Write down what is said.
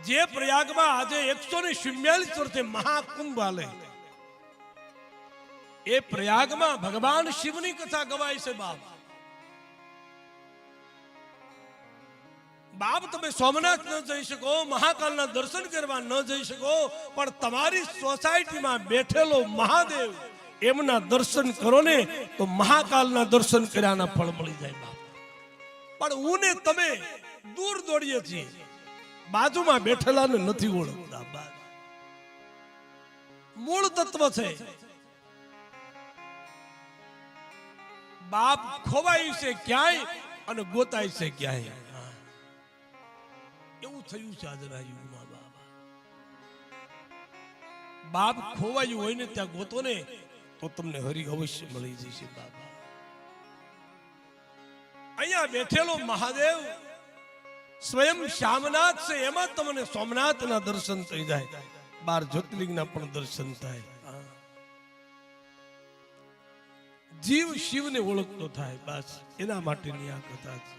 જે પ્રયાગમાં આજે 144 વર્ષે મહાકુંભ હાલે, એ પ્રયાગમાં ભગવાન શિવની કથા ગવાય છે. બાપ તમે સોમનાથ ન જઈ શકો, મહાકાલના દર્શન કરવા ન જઈ શકો, પણ તમારી સોસાયટીમાં બેઠેલો મહાદેવ એમના દર્શન કરો ને તો મહાકાલના દર્શન કર્યાના ફળ મળી જાય. બાપ પણ હું ને તમે દૂર દોડીએ છીએ, બાજુમાં બેઠેલાને નથી ઓળખતા. મૂળ તત્વ છે. બાપ ખોવાય છે ક્યાંય અને ગોતાય છે ક્યાંય. એવું થયું છે આજના યુગમાં. બાપ ખોવાયું હોય ને ત્યાં ગોતો ને તો તમને હરિ અવશ્ય મળી જશે. બાબા અહીંયા બેઠેલો મહાદેવ સ્વયં શ્યામનાથ છે, એમાં તમને સોમનાથના દર્શન થઈ જાય, 12 જ્યોતિર્લિંગના પણ દર્શન થાય. જીવ શિવને ઓળખતો થાય, બસ એના માટેની આ કથા છે.